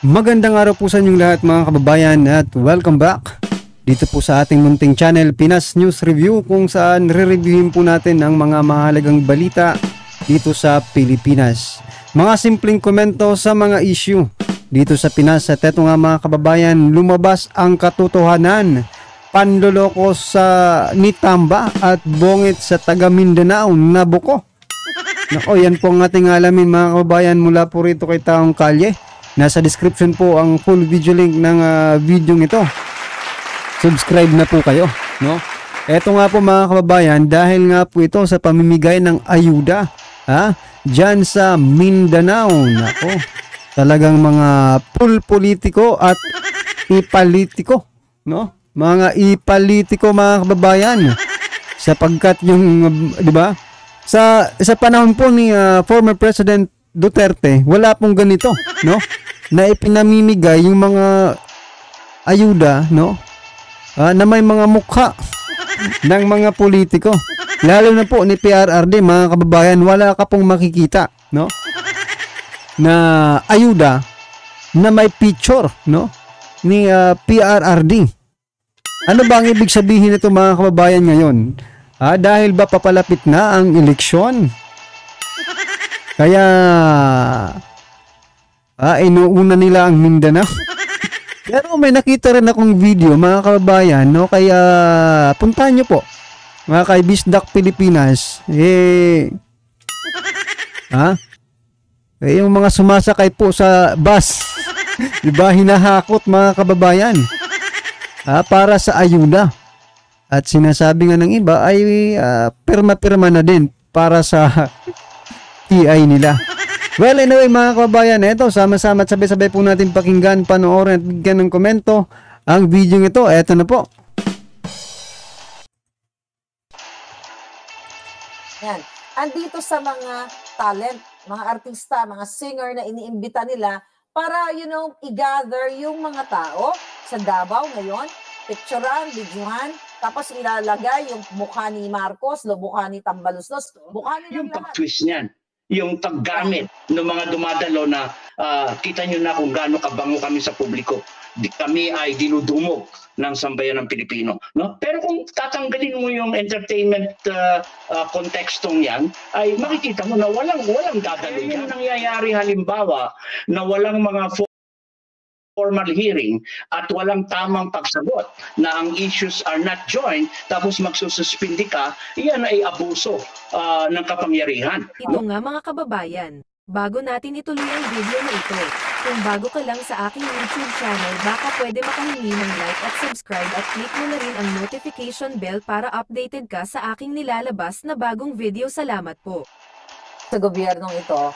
Magandang araw po sa inyong lahat mga kababayan at welcome back dito po sa ating munting channel Pinas News Review, kung saan re-reviewin po natin ang mga mahalagang balita dito sa Pilipinas. Mga simpleng komento sa mga issue dito sa Pinas. At eto nga mga kababayan, lumabas ang katotohanan. Panloloko sa Nitamba at bongit sa taga Mindanao na buko. Nako, yan po ang ating alamin mga kababayan mula po rito kay Taong Kalye. Nasa description po ang full video link ng video ito. Subscribe na po kayo, no? Eto nga po mga kababayan, dahil nga po ito sa pamimigay ng ayuda, diyan sa Mindanao. Nako, talagang mga politiko at ipolitiko, no? Mga ipolitiko mga kababayan. Sapagkat yung, di ba? Sa panahon po ni former President Duterte, wala pong ganito, no? Na ipinamimigay yung mga ayuda, no? Na may mga mukha ng mga politiko. Lalo na po ni PRRD mga kababayan, wala ka pong makikita, no? Na ayuda na may picture, no? Ni PRRD. Ano ba ang ibig sabihin nito mga kababayan ngayon? Dahil ba papalapit na ang eleksyon? Kaya inuuna nila ang Mindanao. Pero may nakita rin akong video mga kababayan, no? Kaya puntahan nyo po mga kay Bisdak Pilipinas. Yung mga sumasakay po sa bus, diba, hinahakot mga kababayan para sa ayuda. At sinasabi nga ng iba ay pirma-pirma na din para sa TI nila. Well, anyway mga kababayan, eto, sama-sama at sabay-sabay po natin pakinggan, panoorin at bigyan ng komento ang video ito. Eto na po. Yan. Andito sa mga talent, mga artista, mga singer na iniimbita nila para, i-gather yung mga tao sa Davao ngayon, picturean, videohan, tapos ilalagay yung mukha ni Marcos, mukha ni Tambaluslos, mukha nilang yung lahat. pag-twist niyan, yung paggamit ng mga dumadalo na kita nyo na kung gaano kabango kami sa publiko. Kami ay dinudumog ng sambayan ng Pilipino, no? Pero kung tatanggalin mo yung entertainment kontekstong yan, ay makikita mo na walang dadalo yan. Nangyayari halimbawa na walang mga formal hearing at walang tamang pagsagot na ang issues are not joined, tapos magsususpindi ka, iyan ay abuso ng kapangyarihan. Ito nga mga kababayan, bago natin ituloy ang video na ito, kung bago ka lang sa aking YouTube channel, baka pwede makahingi ng like at subscribe at click mo na rin ang notification bell para updated ka sa aking nilalabas na bagong video. Salamat po. Sa gobyernong ito,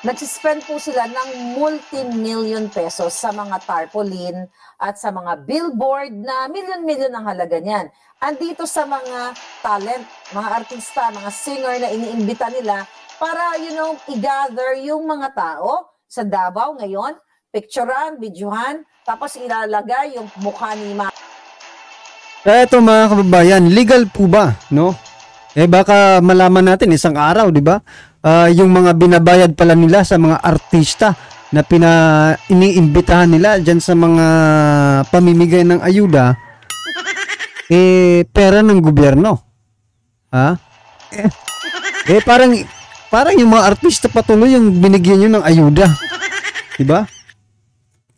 nagsispend po sila ng multi-million pesos sa mga tarpaulin at sa mga billboard na milyon-milyon ang halaga niyan. Andito sa mga talent, mga artista, mga singer na iniimbita nila para, i-gather yung mga tao sa Davao ngayon, picturean, videohan, tapos ilalagay yung mukha ni Eto mga kababayan, legal po ba, no? Baka malaman natin isang araw, di ba? Yung mga binabayad pala nila sa mga artista na iniimbitahan nila dyan sa mga pamimigay ng ayuda, pera ng gobyerno. Parang yung mga artista patuloy yung binigyan nyo ng ayuda. Diba?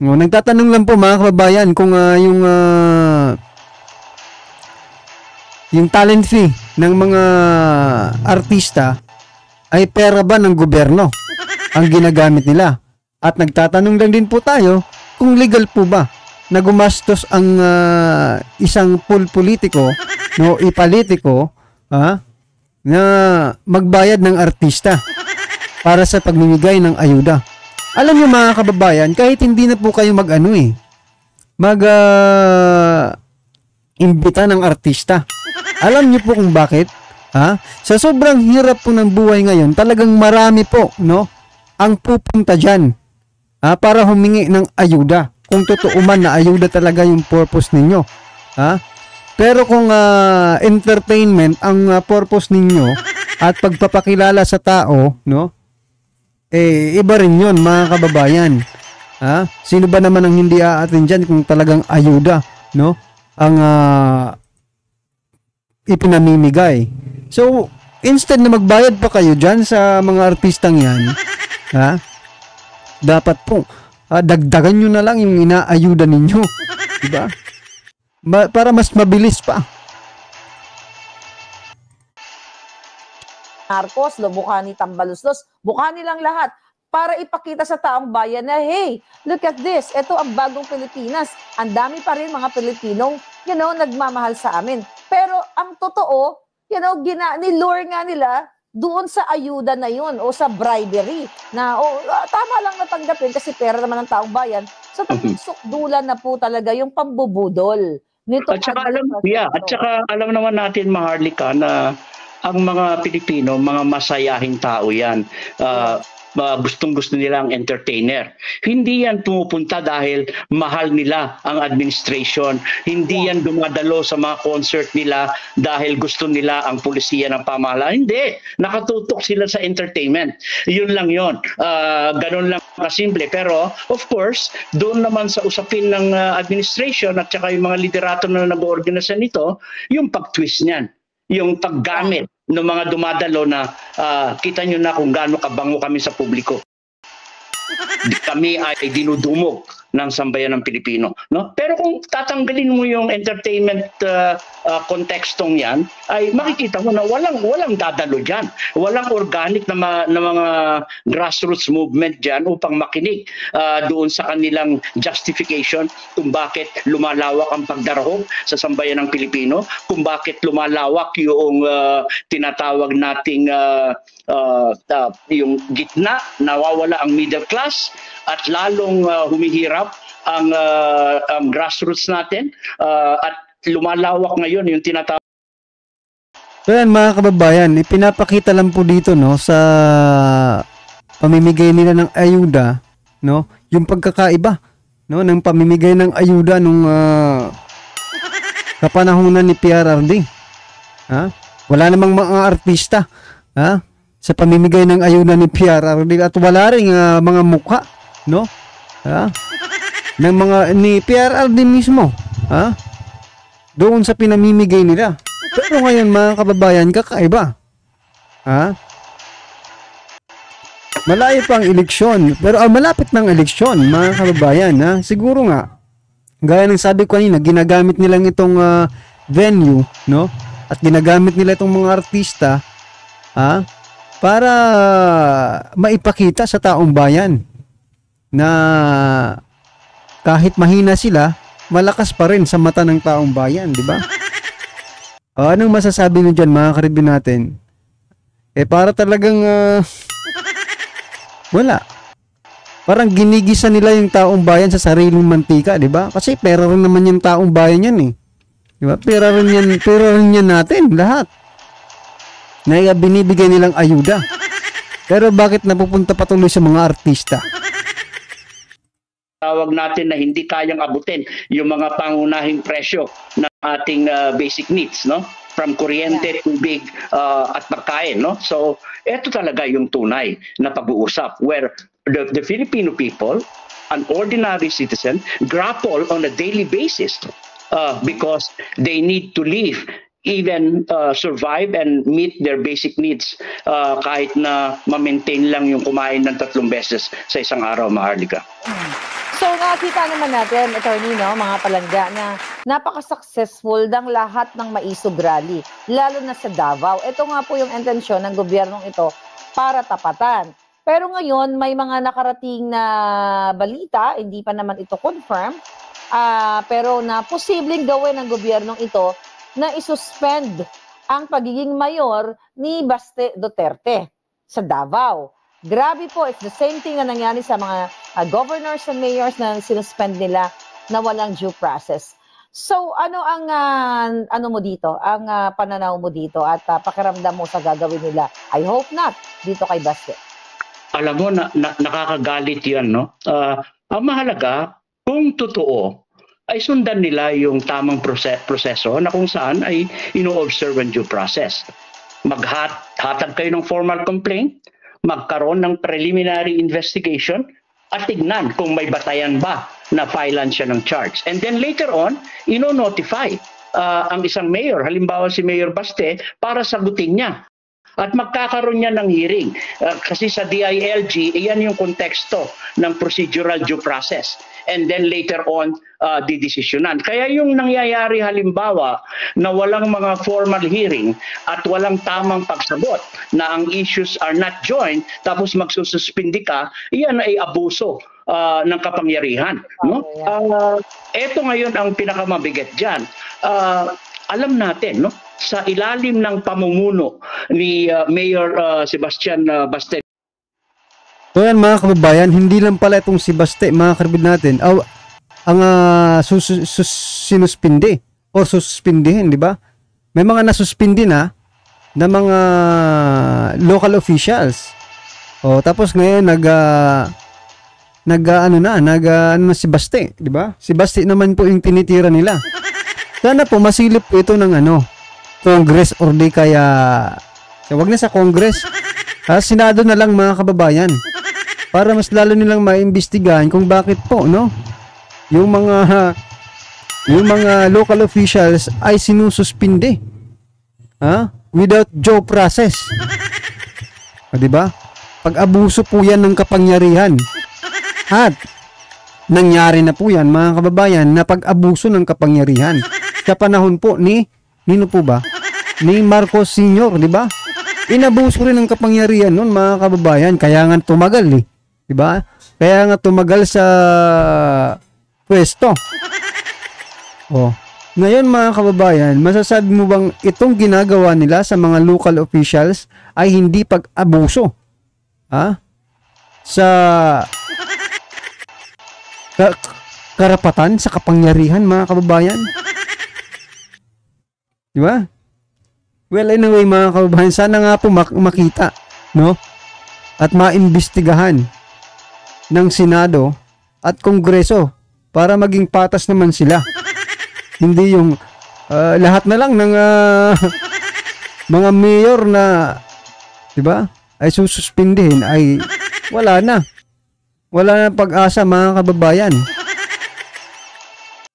Nagtatanong lang po mga kababayan kung yung talent fee ng mga artista ay pera ba ng gobyerno ang ginagamit nila. At nagtatanong lang din po tayo kung legal po ba na gumastos ang isang politiko, no, ipolitiko, na magbayad ng artista para sa pagmimigay ng ayuda. Alam niyo mga kababayan, kahit hindi na po kayo imbita ng artista, alam niyo po kung bakit? Sa sobrang hirap po ng buhay ngayon, talagang marami po, no, ang pupunta dyan para humingi ng ayuda. Kung totoo man na ayuda talaga yung purpose ninyo. Pero kung entertainment ang purpose ninyo at pagpapakilala sa tao, no? Iba rin yun mga kababayan. Sino ba naman ang hindi aatin dyan kung talagang ayuda, no? Ang ipinamimigay. So, instead na magbayad pa kayo dyan sa mga artistang yan, dapat po, dagdagan nyo na lang yung inaayuda ninyo. Diba? Para mas mabilis pa. Marcos, Lobukani, Tambaluslos, Bukani lang lahat para ipakita sa taong bayan na, hey, look at this, ito ang bagong Pilipinas. Ang dami pa rin mga Pilipinong, nagmamahal sa amin. Pero ang totoo, nilure nga nila doon sa ayuda na yun o sa bribery na tama lang natanggapin kasi pera naman ng taong bayan. So, sukdulan na po talaga yung pambubudol. At saka alam naman natin, Maharlika, na ang mga Pilipino, mga masayahing tao yan. Gustong-gusto nila ang entertainer. Hindi yan pumupunta dahil mahal nila ang administration. Hindi yan dumadalo sa mga concert nila dahil gusto nila ang pulisiya ng pamahalaan. Hindi. Nakatutok sila sa entertainment. Yun lang yun. Ganun lang kasimple. Pero, of course, doon naman sa usapin ng administration at saka yung mga liderato na nag-oorganisa nito, yung pag-twist niyan. Yung paggamit ng mga dumadalo na kita nyo na kung gaano kabango kami sa publiko. Kami ay dinudumog ng sambayan ng Pilipino, no? Pero kung tatanggalin mo yung entertainment kontekstong yan, ay makikita mo na walang dadalo diyan. Walang organic na mga grassroots movement diyan upang makinig doon sa kanilang justification kung bakit lumalawak ang pagdarahog sa sambayan ng Pilipino, kung bakit lumalawak yung tinatawag nating yung gitna, nawawala ang middle class at lalong humihirap ang grassroots natin at lumalawak ngayon yung tinatawag. So yan mga kababayan, ipinapakita lang po dito, no, sa pamimigay nila ng ayuda, no, yung pagkakaiba, no, ng pamimigay ng ayuda nung kapanahunan ni PRRD. Wala namang mga artista, sa pamimigay ng ayuda ni PRRD at wala ring mga mukha, no? Ng mga ni PRRD mismo, doon sa pinamimigay nila. Pero ngayon mga kababayan, kakaiba. Malayo pang eleksyon, pero malapit ng eleksyon mga kababayan, siguro nga gaya ng sabi ko kanina, ginagamit nilang itong venue, no? At ginagamit nila itong mga artista, para maipakita sa taong bayan na kahit mahina sila, malakas pa rin sa mata ng taong bayan, di ba? Anong masasabi nyo dyan mga karibin natin? Para talagang wala. Parang ginigisa nila yung taong bayan sa sariling mantika, di ba? Kasi pera rin naman yung taong bayan yan eh. Di ba? Pera rin yan natin, lahat. Na binibigay nilang ayuda. Pero bakit napupunta patuloy sa mga artista? Tawag natin na hindi kayang abutin yung mga pangunahing presyo ng ating basic needs, no? From kuryente, tubig, at pagkain, no? So, ito talaga yung tunay na pag-uusap where the Filipino people, an ordinary citizen, grapple on a daily basis because they need to live, even survive and meet their basic needs kahit na ma-maintain lang yung kumain ng 3 beses sa isang araw, Maharlika. So nakita naman natin, attorney, no, mga palangga, na napaka-successful ng lahat ng maisog rally, lalo na sa Davao. Ito nga po yung intensyon ng gobyernong ito para tapatan. Pero ngayon, may mga nakarating na balita, hindi pa naman ito confirm, pero na posibleng gawin ng gobyernong ito na isuspend ang pagiging mayor ni Baste Duterte sa Davao. Grabe po, it's the same thing na nangyari sa mga governors and mayors na sinuspend nila na walang due process. So, ano ang mo dito? Ang pananaw mo dito at pakiramdam mo sa gagawin nila? I hope not dito kay Baste. Alam mo, nakakagalit yan, no? Ang mahalaga, kung totoo, ay sundan nila yung tamang proseso na kung saan ay ino-observe ang due process. Maghatag kayo ng formal complaint, magkaroon ng preliminary investigation, at tignan kung may batayan ba na filean siya ng charge. And then later on, ino-notify ang isang mayor, halimbawa si Mayor Baste, para sagutin niya. At magkakaroon niya ng hearing. Kasi sa DILG, iyan yung konteksto ng procedural due process. And then later on, didesisyonan. Kaya yung nangyayari halimbawa na walang mga formal hearing at walang tamang pagsagot na ang issues are not joined, tapos magsususpindi ka, iyan ay abuso ng kapangyarihan. No? Ito ngayon ang pinakamabigat dyan. Alam natin, no? Sa ilalim ng pamumuno ni Mayor Sebastian Baste. So yan mga kababayan, hindi lang pala itong si Baste, mga karibid natin, ang sinuspindi o suspindihin, di ba? May mga nasuspindi na mga local officials. O tapos ngayon ano na si Baste, di ba? Si Baste naman po yung tinitira nila. Sana po masilip po ito ng Congress or di kaya wag na sa Congress. Senado na lang mga kababayan. Para mas lalo nilang maimbestigahan kung bakit po, no? Yung mga local officials ay sinususpindi. Without due process. Di ba? Pag-abuso po yan ng kapangyarihan. At nangyari na po yan mga kababayan na pag-abuso ng kapangyarihan. Sa panahon po ni po ba? Ni Marcos Sr., di ba? Inabuso rin ng kapangyarihan noon mga kababayan, kaya nga tumagal di ba? Kaya nga tumagal sa pwesto. Ngayon mga kababayan, masasabi mo bang itong ginagawa nila sa mga local officials ay hindi pag-abuso? Sa karapatan, sa kapangyarihan mga kababayan? Di ba? Well, anyway mga kababayan, sana nga po makita, no? At maimbestigahan ng Senado at Kongreso para maging patas naman sila. Hindi yung lahat na lang ng mga mayor na, di ba, ay sususpindihin ay wala na. Wala na pag-asa mga kababayan.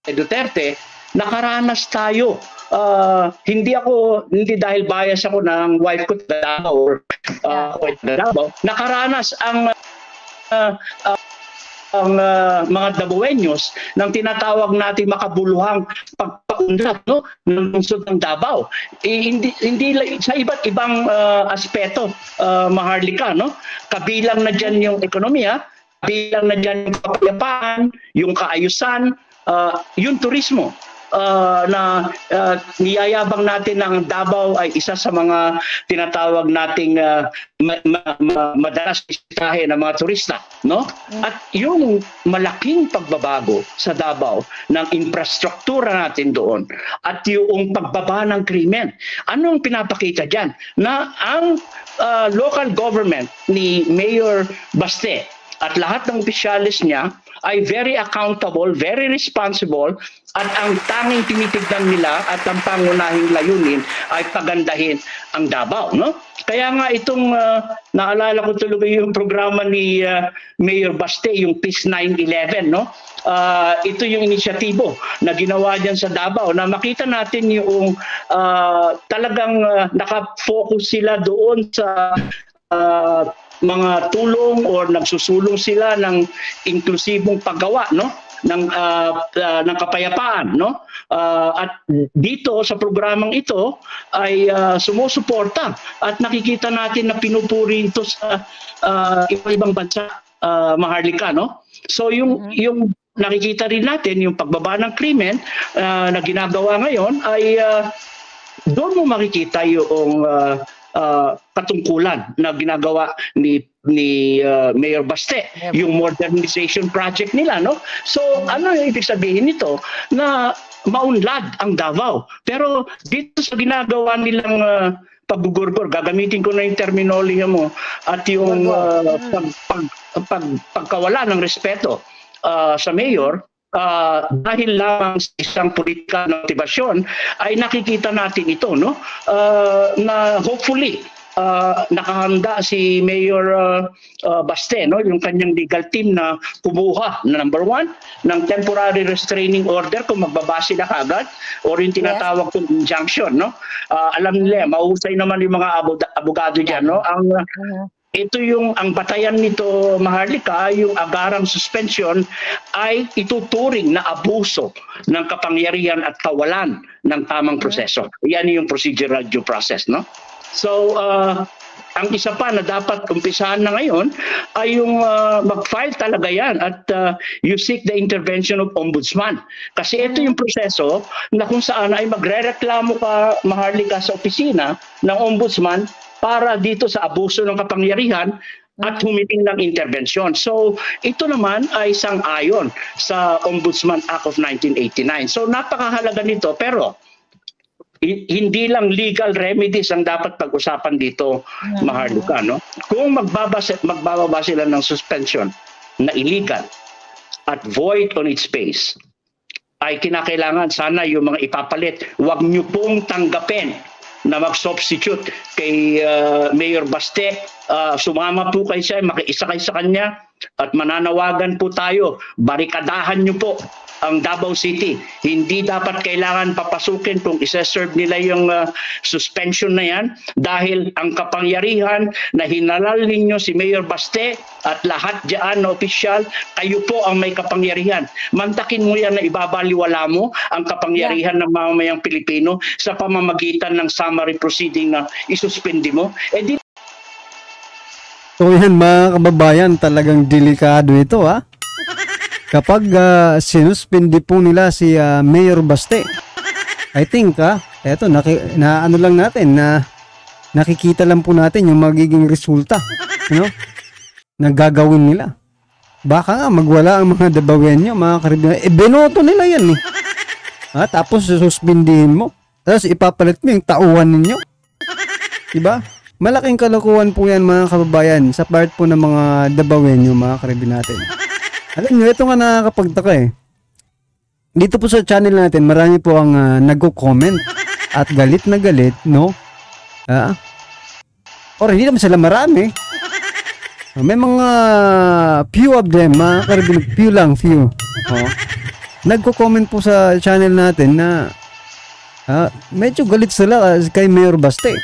Duterte, nakaranas tayo. Hindi dahil bias ako ng wife ko Davao or Davao. Nakaranas ang mga Dabawenyos ng tinatawag natin makabuluhang pagpaunlad, no, ng lungsod ng Davao. Hindi sa iba't ibang aspeto, Maharlika, no? Kabilang na diyan yung ekonomiya, kabilang na diyan yung kapayapaan, yung kaayusan, yung turismo. Na niyayabang natin na ang Davao ay isa sa mga tinatawag nating madalas bisitahin ng mga turista, no? At yung malaking pagbabago sa Davao ng infrastruktura natin doon at yung pagbaba ng krimen. Ano ang pinapakita diyan? Na ang local government ni Mayor Baste at lahat ng opisyalis niya ay very accountable, very responsible, at ang tanging tinitignan nila at ang pangunahing layunin ay pagandahin ang Davao, no? Kaya nga itong naalala ko tuloy yung programa ni Mayor Baste, yung Peace 9/11, no? Ito yung inisyatibo na ginawa diyan sa Davao na makita natin yung talagang nakafocus sila doon sa mga tulong or nagsusulong sila ng inklusibong paggawa, no, ng kapayapaan, no, at dito sa programang ito ay sumusuporta at nakikita natin na pinupuri ito sa iba-ibang bansa, Maharlika, no. So yung nakikita rin natin yung pagbaba ng krimen na ginagawa ngayon ay doon mo makikita yung katungkulan na ginagawa ni Mayor Baste, yung modernization project nila, no? So ano yung ibig sabihin nito? Na maunlad ang Davao. Pero dito sa ginagawa nilang paggugurgor, gagamitin ko na yung terminology mo at yung pagkawala ng respeto sa mayor, dahil lang sa isang politika ng motibasyon ay nakikita natin ito, no, na hopefully nakahanda si Mayor Baste, no, yung kanyang legal team na kumuha na number 1 ng temporary restraining order kung magbaba sila kagad or yung tinatawag kong injunction, no. Alam nila, mahusay naman yung mga abogado diyan, no. Ito yung ang batayan nito, Maharlika, yung agarang suspension ay ituturing na abuso ng kapangyarihan at kawalan ng tamang proseso. Yan yung procedural due process, no? So, ang isa pa na dapat umpisahan na ngayon ay yung mag-file talaga yan at you seek the intervention of ombudsman. Kasi ito yung proseso na kung saan ay magre-reklamo ka, Maharlika, sa opisina ng ombudsman para dito sa abuso ng kapangyarihan at humiling ng intervensyon. So, ito naman ay sang-ayon sa Ombudsman Act of 1989. So, napakahalaga nito, pero hindi lang legal remedies ang dapat pag-usapan dito, Maharlika, no? Kung magbababa sila ng suspension na illegal at void on its face, ay kinakailangan sana yung mga ipapalit, wag nyo pong tanggapin na mag-substitute kay Mayor Baste. Sumama po kayo siya, makiisa kayo sa kanya at mananawagan po tayo, barikadahan nyo po ang Davao City. Hindi dapat kailangan papasukin kung isa-serve nila yung suspension na yan dahil ang kapangyarihan na hinalal ninyo si Mayor Baste at lahat dyan na opisyal, kayo po ang may kapangyarihan. Mantakin mo yan na ibabaliwala mo ang kapangyarihan ng mamamayang Pilipino sa pamamagitan ng summary proceeding na isuspindi mo. So yan mga kababayan, talagang delikado ito ha. Kapag sinuspindi po nila si Mayor Baste, I think eto ano lang natin na nakikita lang po natin yung magiging resulta, no? Na gagawin nila. Baka nga magwala ang mga Davaoenyo, mga Caribbean. Benoto nila yan tapos suspindihin mo. Tapos ipapalit mo yung tauhan ninyo. Diba? Malaking kalokohan po yan mga kababayan sa part po ng mga Davaoenyo, mga Caribbean natin. Alam nyo, ito nga nakakapagtaka Dito po sa channel natin, marami po ang nagko-comment at galit na galit, no? Or hindi naman sila marami. May mga few of them, mga Caribbean, few. Nagko-comment po sa channel natin na medyo galit sila kay Mayor Baste.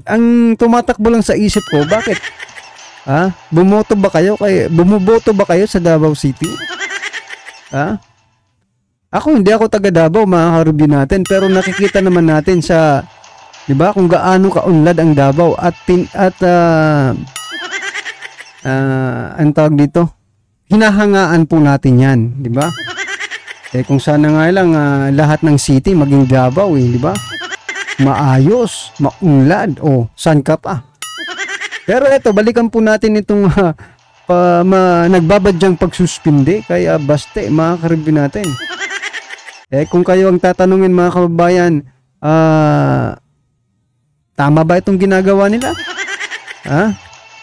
Ang tumatakbo lang sa isip ko, bakit? Bumoto ba kayo sa Davao City? Hindi ako taga Davao, mga Caribbean natin, pero nakikita naman natin sa, 'di ba, kung gaano kaunlad ang Davao at ang tawag dito, hinahangaan po natin 'yan, 'di ba? Kung sana nga lang lahat ng city maging Davao, 'di ba? Maayos, maunlad, saan ka pa? Pero eto, balikan po natin itong nagbabadyang pagsuspindi kay Baste, mga Caribbean natin. Kung kayo ang tatanungin, mga kababayan, tama ba itong ginagawa nila?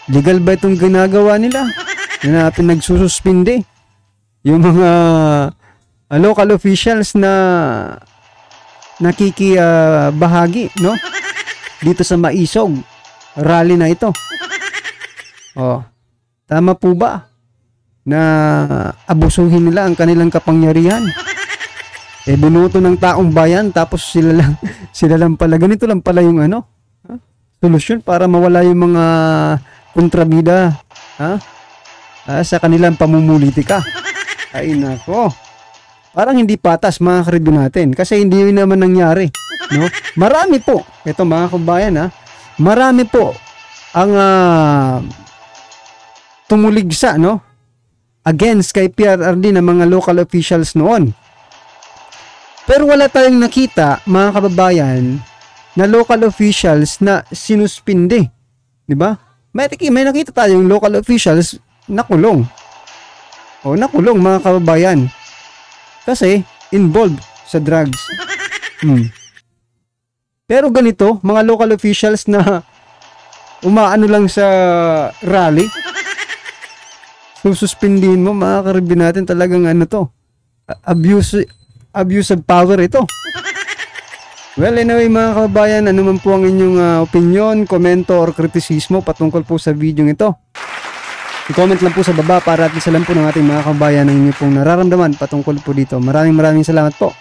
Legal ba itong ginagawa nila? Na pinagsususpindi yung mga local officials na nakikibahagi, no? Dito sa Maisog rally na ito. Tama po ba na abusuhin nila ang kanilang kapangyarihan? Binoto ng taong bayan tapos sila lang pala, ganito lang pala yung solusyon para mawala yung mga kontrabida sa kanilang pamumulitika. Ay nako. Parang hindi patas, mga Caribbean natin, kasi hindi naman nangyari, no? Marami po, ito mga kabayan, marami po ang tumuligsa, no, against kay PRRD ng mga local officials noon. Pero wala tayong nakita, mga kababayan, na local officials na sinuspindi, di ba? May nakita tayong local officials nakulong. Nakulong, mga kababayan, kasi involved sa drugs. Pero ganito, mga local officials na umaano lang sa rally, sususpindihin mo, mga Caribbean natin, talagang abuse of power ito. Well, anyway mga kababayan, ano man po ang inyong opinion, komento, or kritisismo patungkol po sa video ito, i-comment lang po sa baba para at isa lang po ng ating mga kababayan ang inyo pong nararamdaman patungkol po dito. Maraming salamat po.